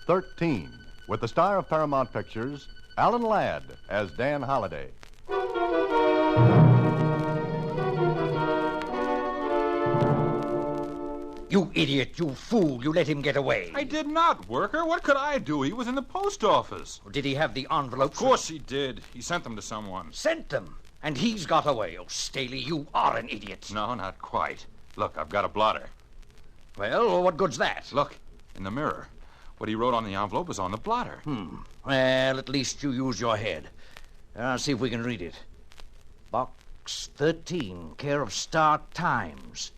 13, with the star of Paramount Pictures, Alan Ladd, as Dan Holliday. You idiot, you fool, you let him get away. I did not, Worker. What could I do? He was in the post office. Did he have the envelopes? Of course he did. He sent them to someone. Sent them? And he's got away. Oh, Staley, you are an idiot. No, not quite. Look, I've got a blotter. Well, what good's that? Look, in the mirror. What he wrote on the envelope was on the blotter. Well, at least you use your head. I'll see if we can read it. Box 13, care of Star Times.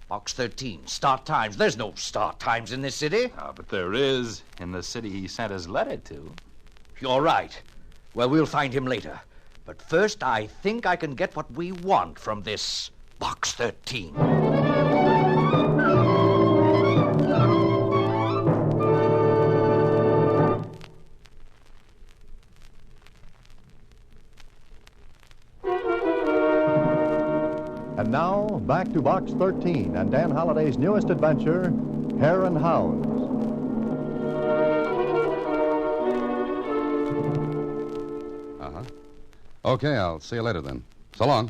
Box 13, Star Times. There's no Star Times in this city. But there is in the city he sent his letter to. You're right. Well, we'll find him later. But first, I think I can get what we want from this Box 13. And now, back to Box 13 and Dan Holliday's newest adventure, Hare and Hounds. Okay, I'll see you later then. So long.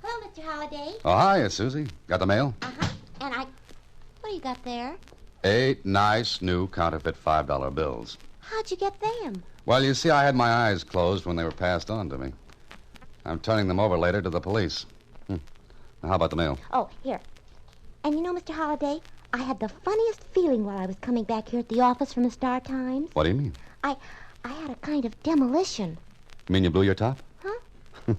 Hello, Mr. Holliday. Oh, hi, Susie. Got the mail? And what do you got there? 8 nice new counterfeit $5 bills. How'd you get them? Well, you see, I had my eyes closed when they were passed on to me. I'm turning them over later to the police. Now, how about the mail? Oh, here. And you know, Mr. Holliday, I had the funniest feeling while I was coming back here at the office from the Star Times. What do you mean? I had a kind of demolition. You mean you blew your top? Huh?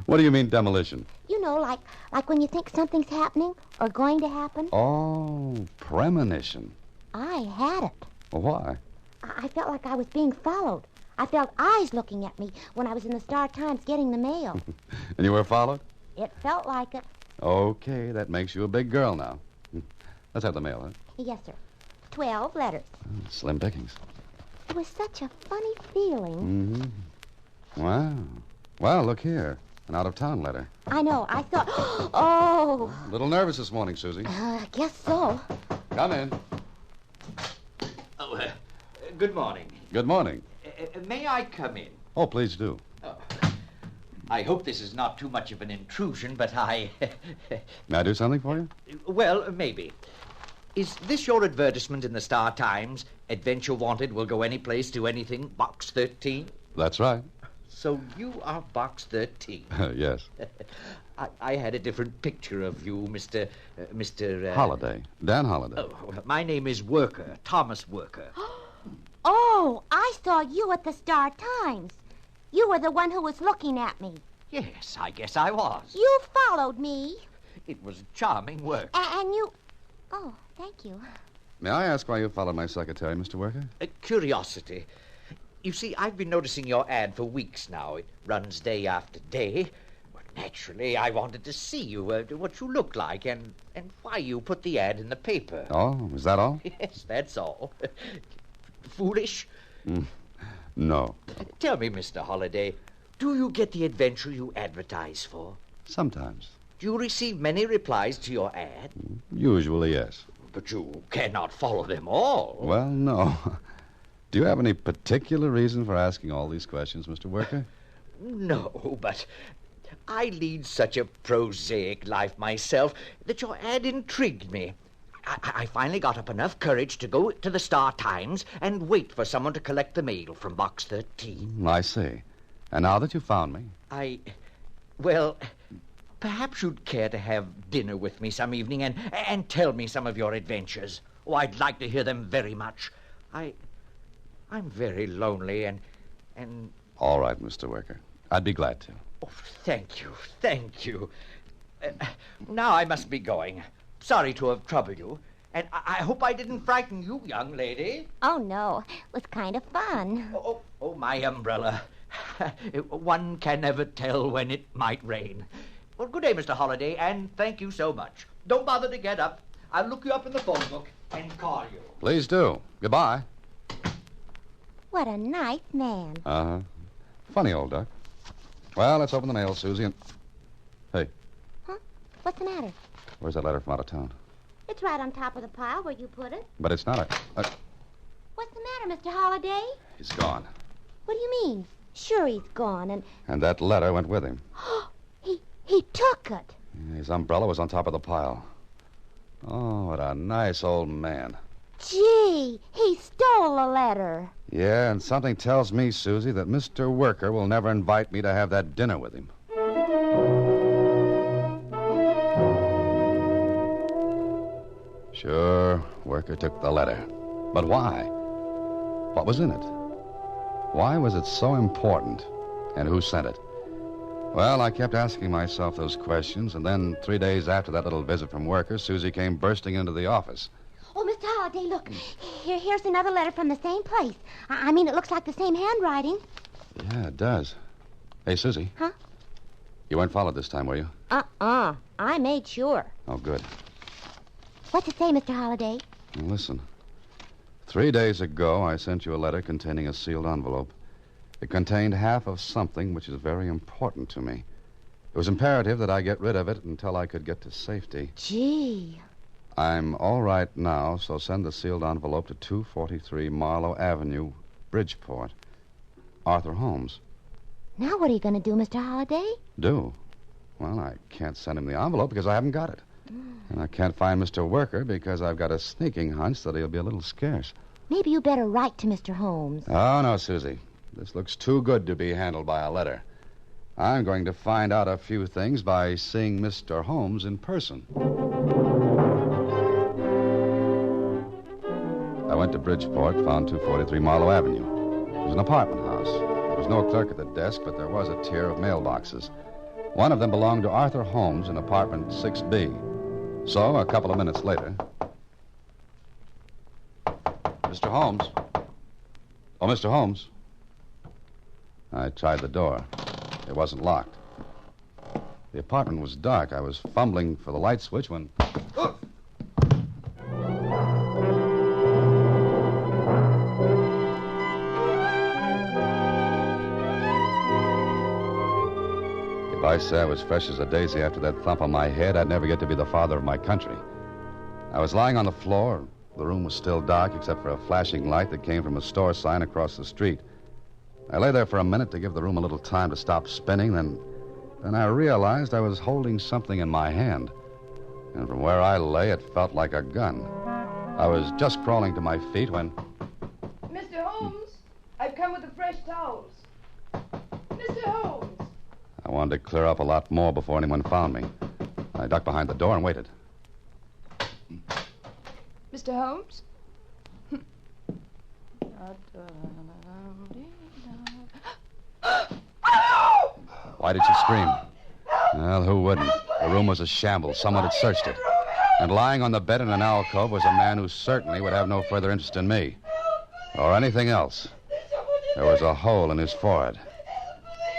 What do you mean, demolition? You know, like when you think something's happening or going to happen. Oh, premonition. I had it. Well, why? I felt like I was being followed. I felt eyes looking at me when I was in the Star Times getting the mail. And you were followed? It felt like it. Okay, that makes you a big girl now. Let's have the mail, huh? Yes, sir. 12 letters. Slim pickings. It was such a funny feeling. Wow. Well, look here. An out-of-town letter. I know. I thought, oh. A little nervous this morning, Susie. I guess so. Come in. Oh, good morning. Good morning. May I come in? Oh, please do. Oh, I hope this is not too much of an intrusion, but I... May I do something for you? Well, maybe. Is this your advertisement in the Star Times? Adventure Wanted will go any place, do anything, Box 13? That's right. So you are Box 13. Yes. I had a different picture of you, Mr. Holliday. Dan Holliday. Oh, well, my name is Worker, Thomas Worker. Oh, I saw you at the Star Times. You were the one who was looking at me. Yes, I guess I was. You followed me. It was charming work. And you... Oh, thank you. May I ask why you followed my secretary, Mr. Worker? Curiosity. You see, I've been noticing your ad for weeks now. It runs day after day. Well, naturally, I wanted to see you, what you look like, and why you put the ad in the paper. Oh, is that all? Yes, that's all. Foolish? No. Tell me, Mr. Holliday, do you get the adventure you advertise for? Sometimes. Do you receive many replies to your ad? Usually, yes. But you cannot follow them all. Well, no. Do you have any particular reason for asking all these questions, Mr. Worker? No, but I lead such a prosaic life myself that your ad intrigued me. I finally got up enough courage to go to the Star Times and wait for someone to collect the mail from Box 13. I see. And now that you found me... Well, perhaps you'd care to have dinner with me some evening and tell me some of your adventures. Oh, I'd like to hear them very much. I'm very lonely and... All right, Mr. Worker. I'd be glad to. Oh, thank you. Now I must be going. Sorry to have troubled you. And I hope I didn't frighten you, young lady. Oh, no. It was kind of fun. Oh, my umbrella. One can never tell when it might rain. Well, good day, Mr. Holliday, and thank you so much. Don't bother to get up. I'll look you up in the phone book and call you. Please do. Goodbye. What a nice man. Uh-huh. Funny old duck. Well, let's open the mail, Susie, and... Hey. Huh? What's the matter? Where's that letter from out of town? It's right on top of the pile where you put it. But it's not a... What's the matter, Mr. Holliday? He's gone. What do you mean? Sure he's gone, And that letter went with him. he took it. His umbrella was on top of the pile. Oh, what a nice old man. Gee, he stole a letter. Yeah, and something tells me, Susie, that Mr. Worker will never invite me to have that dinner with him. Sure, Worker took the letter. But why? What was in it? Why was it so important? And who sent it? Well, I kept asking myself those questions, and then 3 days after that little visit from Worker, Susie came bursting into the office. Oh, Mr. Holliday, look. Here's another letter from the same place. I mean, it looks like the same handwriting. Yeah, it does. Hey, Susie. Huh? You weren't followed this time, were you? I made sure. Oh, good. What's it say, Mr. Holliday? Well, listen. 3 days ago, I sent you a letter containing a sealed envelope. It contained half of something which is very important to me. It was imperative that I get rid of it until I could get to safety. Gee. I'm all right now, so send the sealed envelope to 243 Marlowe Avenue, Bridgeport. Arthur Holmes. Now what are you going to do, Mr. Holliday? Do? Well, I can't send him the envelope because I haven't got it. And I can't find Mr. Worker because I've got a sneaking hunch that he'll be a little scarce. Maybe you better write to Mr. Holmes. Oh, no, Susie. This looks too good to be handled by a letter. I'm going to find out a few things by seeing Mr. Holmes in person. I went to Bridgeport, found 243 Marlowe Avenue. It was an apartment house. There was no clerk at the desk, but there was a tier of mailboxes. One of them belonged to Arthur Holmes in apartment 6B. So, a couple of minutes later... Mr. Holmes? Oh, Mr. Holmes? I tried the door. It wasn't locked. The apartment was dark. I was fumbling for the light switch when... If I say I was fresh as a daisy after that thump on my head, I'd never get to be the father of my country. I was lying on the floor. The room was still dark except for a flashing light that came from a store sign across the street. I lay there for a minute to give the room a little time to stop spinning, then I realized I was holding something in my hand. And from where I lay, it felt like a gun. I was just crawling to my feet when... Mr. Holmes, I've come with the fresh towels. Mr. Holmes. I wanted to clear up a lot more before anyone found me. I ducked behind the door and waited. Mr. Holmes? Why did you scream? Well, who wouldn't? The room was a shambles. Someone had searched it. And lying on the bed in an alcove was a man who certainly would have no further interest in me. Or anything else. There was a hole in his forehead.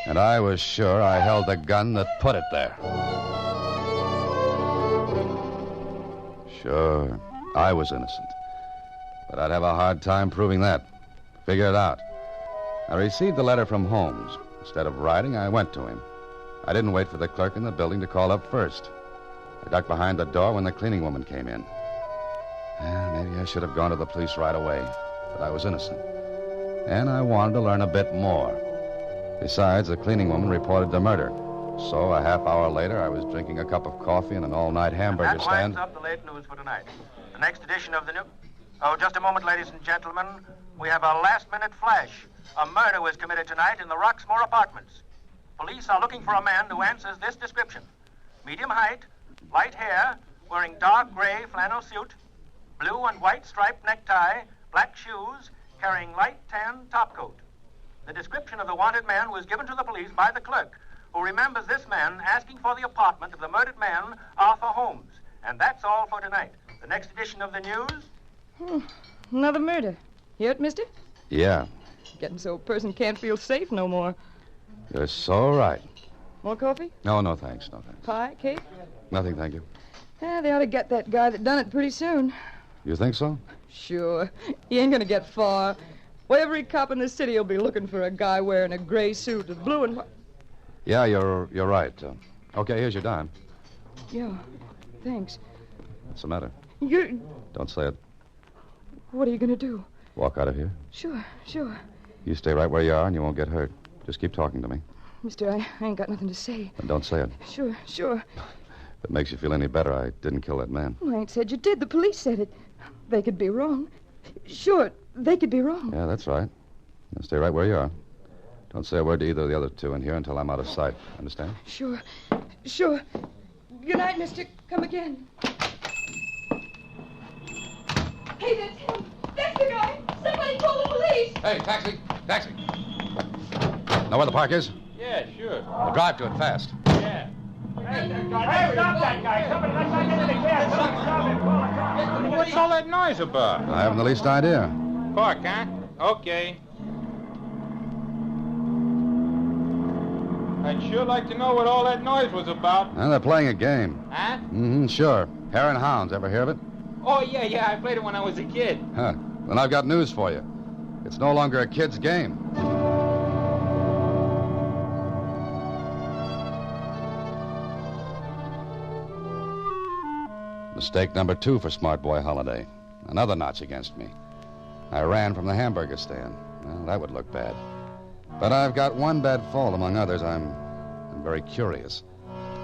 And I was sure I held the gun that put it there. Sure, I was innocent. But I'd have a hard time proving that. Figure it out. I received the letter from Holmes. Instead of writing, I went to him. I didn't wait for the clerk in the building to call up first. I ducked behind the door when the cleaning woman came in. Maybe I should have gone to the police right away, but I was innocent. And I wanted to learn a bit more. Besides, the cleaning woman reported the murder. So a half hour later, I was drinking a cup of coffee in an all-night hamburger stand. That winds up the late news for tonight. The next edition of the new... Oh, just a moment, ladies and gentlemen. We have a last-minute flash. A murder was committed tonight in the Roxmore Apartments. Police are looking for a man who answers this description. Medium height, light hair, wearing dark gray flannel suit, blue and white striped necktie, black shoes, carrying light tan topcoat. The description of the wanted man was given to the police by the clerk, who remembers this man asking for the apartment of the murdered man, Arthur Holmes. And that's all for tonight. The next edition of the news... Another murder. Hear it, mister? Yeah, Getting so a person can't feel safe no more. you're so right. More coffee? No, thanks. No, thanks. Pie? Cake? Nothing, thank you. They ought to get that guy that done it pretty soon. You think so? Sure. He ain't gonna get far. Why, every cop in the city will be looking for a guy wearing a gray suit with blue and white. Yeah, you're right. Okay, here's your dime. Yeah, thanks. What's the matter? You're... Don't say it. What are you going to do? Walk out of here. Sure. You stay right where you are and you won't get hurt. Just keep talking to me. Mister, I ain't got nothing to say. And don't say it. Sure. If it makes you feel any better, I didn't kill that man. Well, I ain't said you did. The police said it. They could be wrong. Sure, they could be wrong. Yeah, that's right. Now stay right where you are. Don't say a word to either of the other two in here until I'm out of sight. Understand? Sure. Good night, mister. Come again. Hey, that's him. That's the guy. Somebody call the police. Hey, taxi. Know where the park is? Yeah, sure. Well, drive to it fast. Yeah. Hey, stop that guy. Somebody let's not get in the gas. Stop him. Call a cop. What's all that noise about? I haven't the least idea. Park, huh? Okay. I'd sure like to know what all that noise was about. And they're playing a game. Huh? Mm-hmm, sure. Hare and Hounds. Ever hear of it? Oh, yeah. I played it when I was a kid. Huh. Then I've got news for you. It's no longer a kid's game. Mistake number 2 for Smart Boy Holiday. Another notch against me. I ran from the hamburger stand. Well, that would look bad. But I've got one bad fault among others. I'm very curious.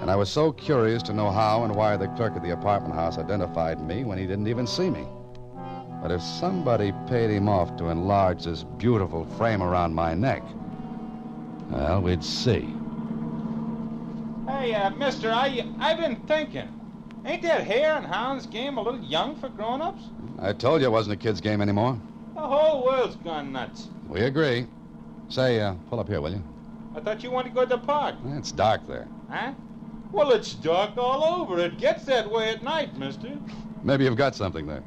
And I was so curious to know how and why the clerk at the apartment house identified me when he didn't even see me. But if somebody paid him off to enlarge this beautiful frame around my neck, well, we'd see. Hey, mister, I've been thinking. Ain't that Hare and Hounds game a little young for grown-ups? I told you it wasn't a kid's game anymore. The whole world's gone nuts. We agree. Say, pull up here, will you? I thought you wanted to go to the park. It's dark there. Huh? Well, it's dark all over. It gets that way at night, mister. Maybe you've got something there.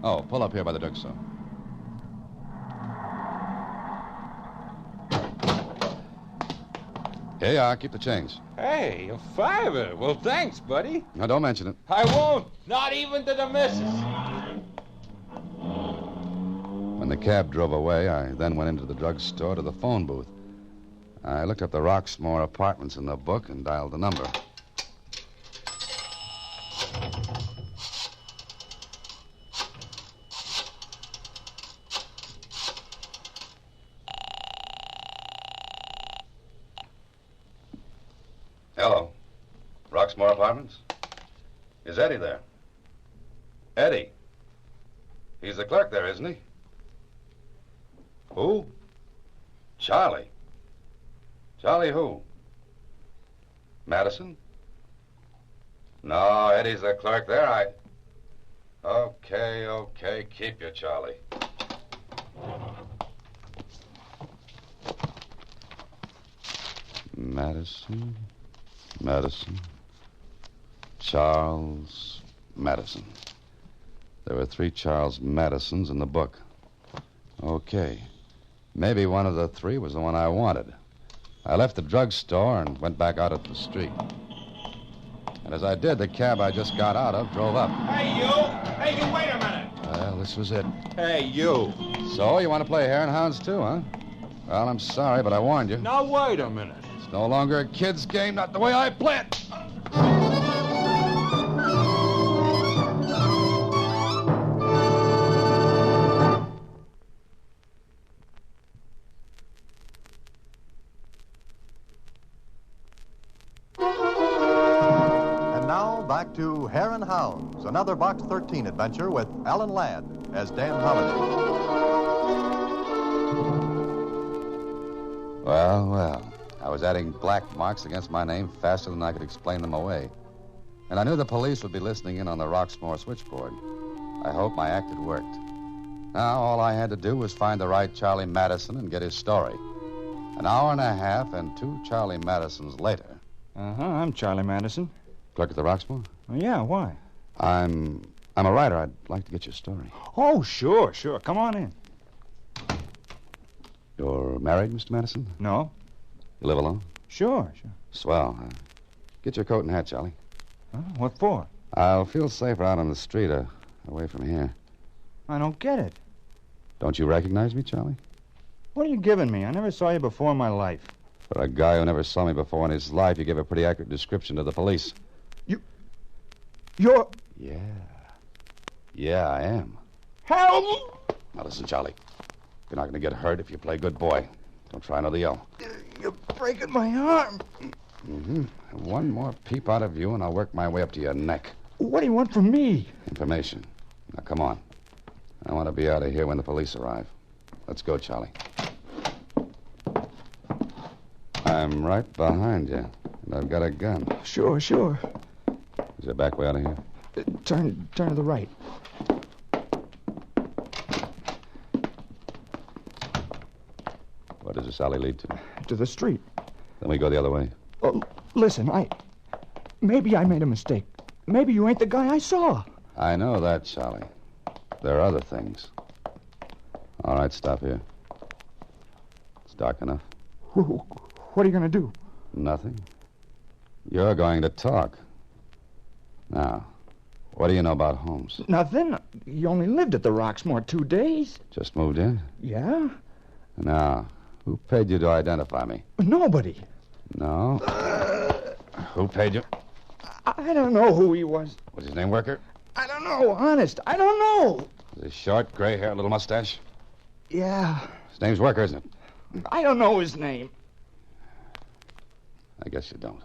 Oh, pull up here by the drugstore. Here you are. Keep the change. Hey, a $5. Well, thanks, buddy. Now, don't mention it. I won't. Not even to the missus. When the cab drove away, I then went into the drugstore to the phone booth. I looked up the Roxmore Apartments in the book and dialed the number. Hello. Roxmore Apartments? Is Eddie there? Eddie? He's the clerk there, isn't he? Who? Charlie. Charlie who? Madison? No, Eddie's the clerk there. Okay. Keep you, Charlie. Madison. Charles Madison. There were 3 Charles Madisons in the book. Okay. Maybe one of the 3 was the one I wanted. I left the drugstore and went back out at the street. And as I did, the cab I just got out of drove up. Hey, you, wait a minute. Well, this was it. Hey, you. So, you want to play Hare and Hounds, too, huh? Well, I'm sorry, but I warned you. Now, wait a minute. It's no longer a kid's game, not the way I play it. Back to Hare and Hounds, another Box 13 adventure with Alan Ladd as Dan Holliday. Well. I was adding black marks against my name faster than I could explain them away. And I knew the police would be listening in on the Roxmore switchboard. I hope my act had worked. Now, all I had to do was find the right Charlie Madison and get his story. An hour and a half and 2 Charlie Madisons later. I'm Charlie Madison. Clerk at the Roxmore? Oh, yeah, why? I'm a writer. I'd like to get your story. Oh, sure. Come on in. You're married, Mr. Madison? No. You live alone? Sure. Swell. Get your coat and hat, Charlie. Huh? What for? I'll feel safer out on the street, away from here. I don't get it. Don't you recognize me, Charlie? What are you giving me? I never saw you before in my life. For a guy who never saw me before in his life, you give a pretty accurate description to the police. You're... Yeah. Yeah, I am. Help! Now listen, Charlie. You're not going to get hurt if you play good boy. Don't try another yell. You're breaking my arm. Mm-hmm. One more peep out of you, and I'll work my way up to your neck. What do you want from me? Information. Now, come on. I want to be out of here when the police arrive. Let's go, Charlie. I'm right behind you, and I've got a gun. Sure. Is there a back way out of here? Turn to the right. Where does this alley lead to? To the street. Then we go the other way. Oh, listen, maybe I made a mistake. Maybe you ain't the guy I saw. I know that, Charlie. There are other things. All right, stop here. It's dark enough. What are you going to do? Nothing. You're going to talk. Now, what do you know about Holmes? Nothing. You only lived at the Roxmore 2 days. Just moved in? Yeah? Now, who paid you to identify me? Nobody. No? Who paid you? I don't know who he was. What's his name, Worker? I don't know, honest. I don't know. Is he short, gray hair, little mustache? Yeah. His name's Worker, isn't it? I don't know his name. I guess you don't.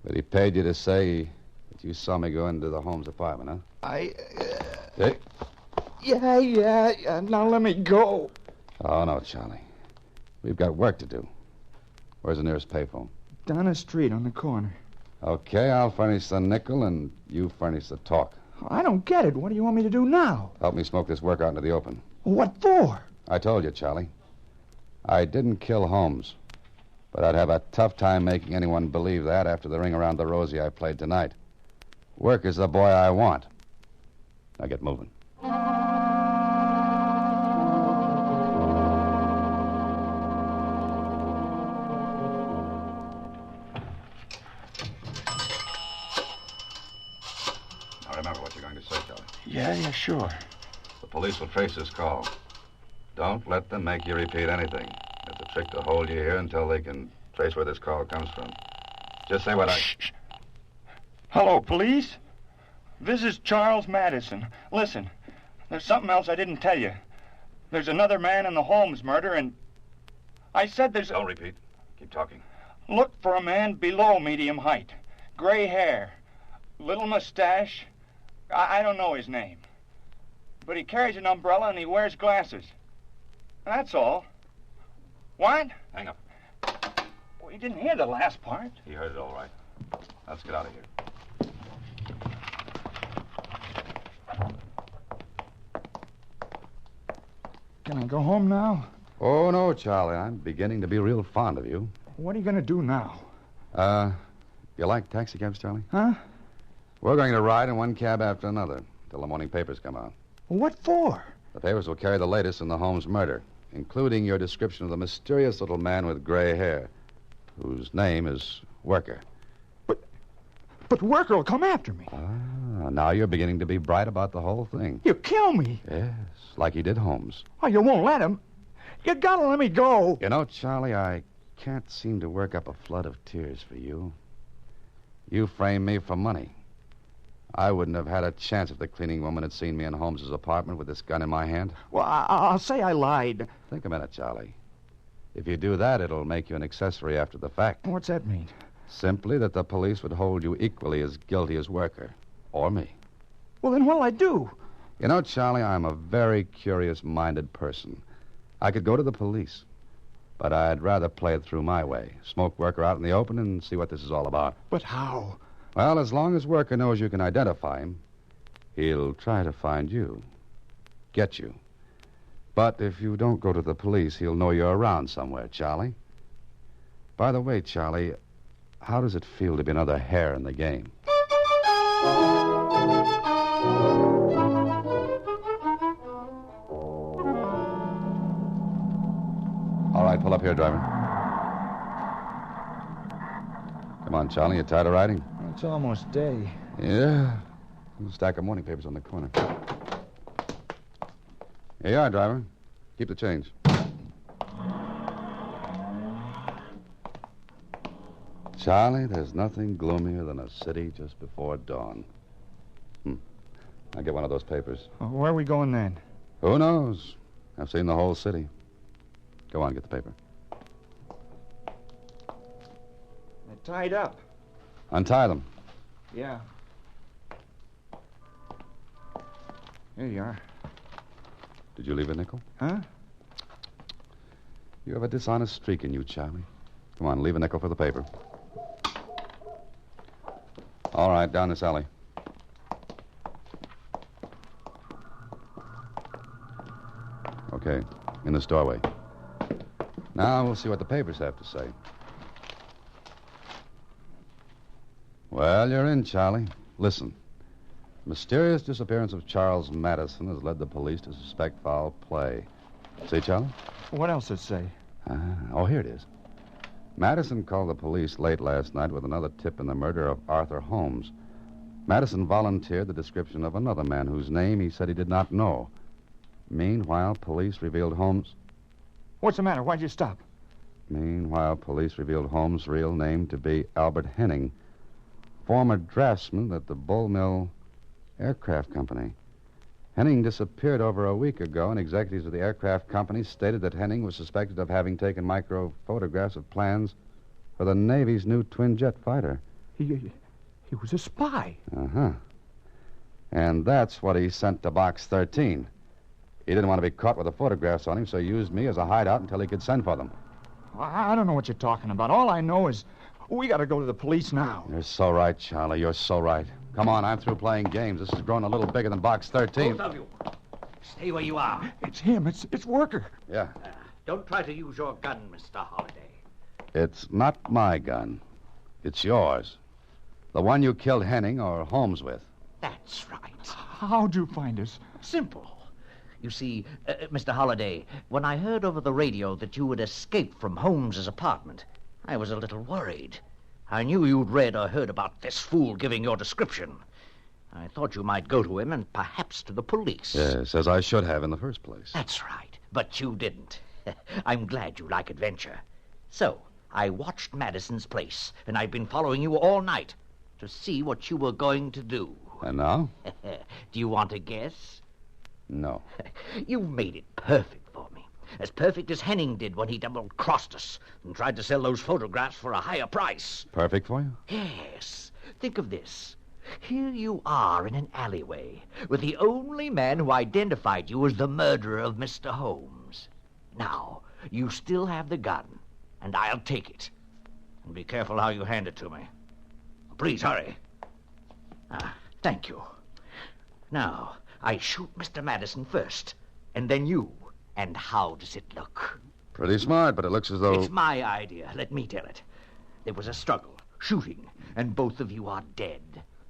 But he paid you to say that you saw me go into the Holmes apartment, huh? Hey? Yeah. Now let me go. Oh, no, Charlie. We've got work to do. Where's the nearest payphone? Down the street on the corner. Okay, I'll furnish the nickel, and you furnish the talk. I don't get it. What do you want me to do now? Help me smoke this work out into the open. What for? I told you, Charlie. I didn't kill Holmes. But I'd have a tough time making anyone believe that after the ring around the rosy I played tonight. Work is the boy I want. Now get moving. Now remember what you're going to say, Charlie. Yeah, sure. The police will trace this call. Don't let them make you repeat anything. It's a trick to hold you here until they can trace where this call comes from. Just say what Shh. Hello, police. This is Charles Madison. Listen, there's something else I didn't tell you. There's another man in the Holmes murder, and I said there's... Don't repeat. Keep talking. Look for a man below medium height. Gray hair. Little mustache. I don't know his name. But he carries an umbrella and he wears glasses. That's all. What? Hang up. Well, you didn't hear the last part. He heard it all right. Let's get out of here. Can I go home now? Oh, no, Charlie. I'm beginning to be real fond of you. What are you going to do now? You like taxicabs, Charlie? Huh? We're going to ride in one cab after another till the morning papers come out. What for? The papers will carry the latest in the Holmes murder, including your description of the mysterious little man with gray hair, whose name is Worker. But Worker will come after me. Now you're beginning to be bright about the whole thing. He'll kill me. Yes, like he did Holmes. Oh, you won't let him. You gotta let me go. You know, Charlie, I can't seem to work up a flood of tears for you. You framed me for money. I wouldn't have had a chance if the cleaning woman had seen me in Holmes's apartment with this gun in my hand. Well, I'll say I lied. Think a minute, Charlie. If you do that, it'll make you an accessory after the fact. What's that mean? Simply that the police would hold you equally as guilty as Worker. Or me. Well, then what'll I do? You know, Charlie, I'm a very curious-minded person. I could go to the police, but I'd rather play it through my way. Smoke Worker out in the open and see what this is all about. But how? Well, as long as Worker knows you can identify him, he'll try to find you. Get you. But if you don't go to the police, he'll know you're around somewhere, Charlie. By the way, Charlie, how does it feel to be another hare in the game? All right, pull up here, driver. Come on, Charlie, you tired of riding? It's almost day. Yeah. A stack of morning papers on the corner. Here you are, driver. Keep the change. Charlie, there's nothing gloomier than a city just before dawn. I'll get one of those papers. Where are we going then? Who knows? I've seen the whole city. Go on, get the paper. They're tied up. Untie them. Yeah. Here you are. Did you leave a nickel? Huh? You have a dishonest streak in you, Charlie. Come on, leave a nickel for the paper. All right, down this alley. Okay, in this doorway. Now we'll see what the papers have to say. Well, you're in, Charlie. Listen. Mysterious disappearance of Charles Madison has led the police to suspect foul play. See, Charlie? What else does it say? Oh, here it is. Madison called the police late last night with another tip in the murder of Arthur Holmes. Madison volunteered the description of another man whose name he said he did not know. Meanwhile, police revealed Holmes' What's the matter? Why'd you stop? Holmes' real name to be Albert Henning, former draftsman at the Bull Mill Aircraft Company. Henning disappeared over a week ago, and executives of the aircraft company stated that Henning was suspected of having taken micro photographs of plans for the Navy's new twin-jet fighter. He was a spy. Uh-huh. And that's what he sent to Box 13. He didn't want to be caught with the photographs on him, so he used me as a hideout until he could send for them. I don't know what you're talking about. All I know is we got to go to the police now. You're so right, Charlie. You're so right. Come on, I'm through playing games. This has grown a little bigger than Box 13. Both of you, stay where you are. It's him. It's Worker. Yeah. Don't try to use your gun, Mr. Holliday. It's not my gun. It's yours. The one you killed Henning or Holmes with. That's right. How'd you find us? Simple. You see, Mr. Holliday, when I heard over the radio that you had escaped from Holmes's apartment, I was a little worried. I knew you'd read or heard about this fool giving your description. I thought you might go to him and perhaps to the police. Yes, as I should have in the first place. That's right, but you didn't. I'm glad you like adventure. So, I watched Madison's place, and I've been following you all night to see what you were going to do. And now? Do you want to guess? No. You made it perfect for me. As perfect as Henning did when he double-crossed us and tried to sell those photographs for a higher price. Perfect for you? Yes. Think of this. Here you are in an alleyway with the only man who identified you as the murderer of Mr. Holmes. Now, you still have the gun, and I'll take it. And be careful how you hand it to me. Please, hurry. Thank you. Now, I shoot Mr. Madison first, and then you. And how does it look? Pretty smart, but it looks as though... It's my idea. Let me tell it. There was a struggle, shooting, and both of you are dead.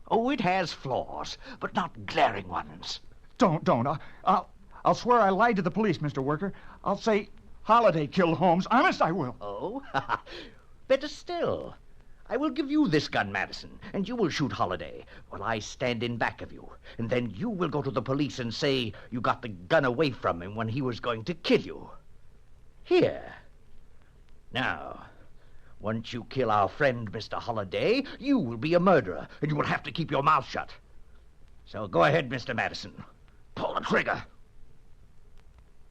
Oh, it has flaws, but not glaring ones. Don't. I'll swear I lied to the police, Mr. Worker. I'll say Holiday killed Holmes. Honest, I will. Oh? Better still. I will give you this gun, Madison, and you will shoot Holiday while I stand in back of you. And then you will go to the police and say you got the gun away from him when he was going to kill you. Here. Now, once you kill our friend, Mr. Holiday, you will be a murderer, and you will have to keep your mouth shut. So go ahead, Mr. Madison. Pull the trigger.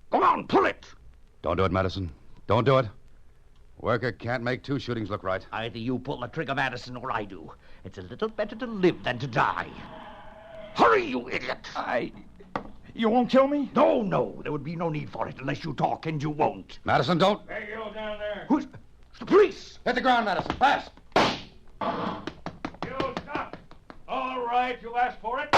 Go on, pull it. Don't do it, Madison. Don't do it. Worker can't make two shootings look right. Either you pull the trigger, Madison, or I do. It's a little better to live than to die. Hurry, you idiot! You won't kill me? No. There would be no need for it unless you talk, and you won't. Madison, don't. Hey, you down there. Who's... It's the police! Hit the ground, Madison. Fast. You stop. All right, you asked for it.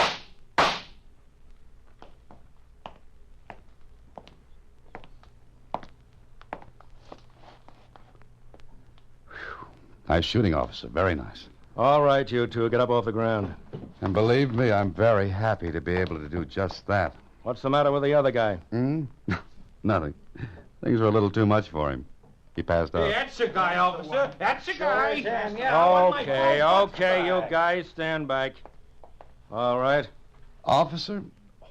Nice shooting, officer. Very nice. All right, you two, get up off the ground. And believe me, I'm very happy to be able to do just that. What's the matter with the other guy? Nothing. Things were a little too much for him. He passed out. Hey, that's the guy, officer. That's the guy. Okay, you guys stand back. All right. Officer,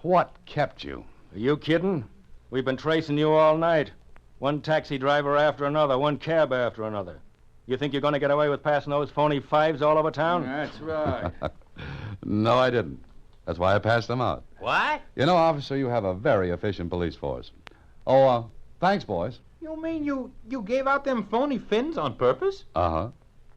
what kept you? Are you kidding? We've been tracing you all night. One taxi driver after another, one cab after another. You think you're going to get away with passing those phony fives all over town? That's right. No, I didn't. That's why I passed them out. What? You know, officer, you have a very efficient police force. Oh, thanks, boys. You mean you gave out them phony fins on purpose? Uh-huh.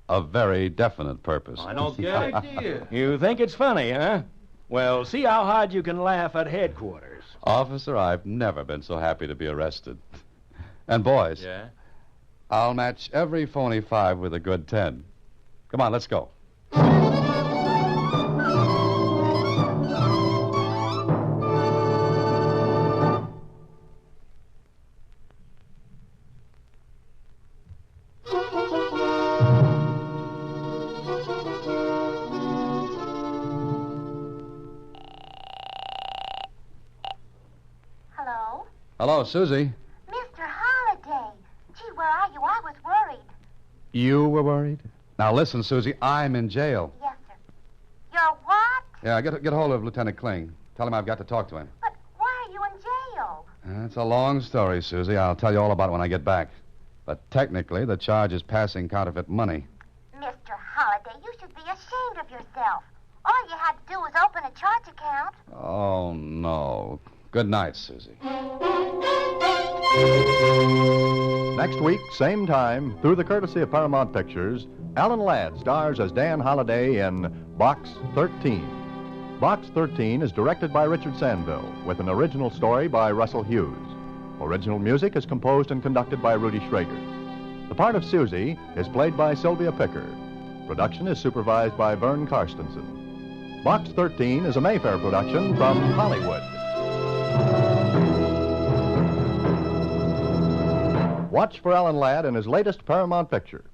A very definite purpose. I don't get it. You think it's funny, huh? Well, see how hard you can laugh at headquarters. Officer, I've never been so happy to be arrested. And, boys, Yeah? I'll match every phony 5 with a good 10. Come on, let's go. Hello? Hello, Susie. Mr. Holliday. Gee, where are you? I was worried. You were worried? Now, listen, Susie, I'm in jail. Yes, sir. You're what? Yeah, get hold of Lieutenant Kling. Tell him I've got to talk to him. But why are you in jail? It's a long story, Susie. I'll tell you all about it when I get back. But technically, the charge is passing counterfeit money. Mr. Holliday, you should be ashamed of yourself. All you had to do was open a charge account. Oh, no. Good night, Susie. Next week, same time, through the courtesy of Paramount Pictures, Alan Ladd stars as Dan Holliday in Box 13. Box 13 is directed by Richard Sandville, with an original story by Russell Hughes. Original music is composed and conducted by Rudy Schrager. The part of Susie is played by Sylvia Picker. Production is supervised by Vern Karstensen. Box 13 is a Mayfair production from Hollywood. Watch for Alan Ladd in his latest Paramount picture.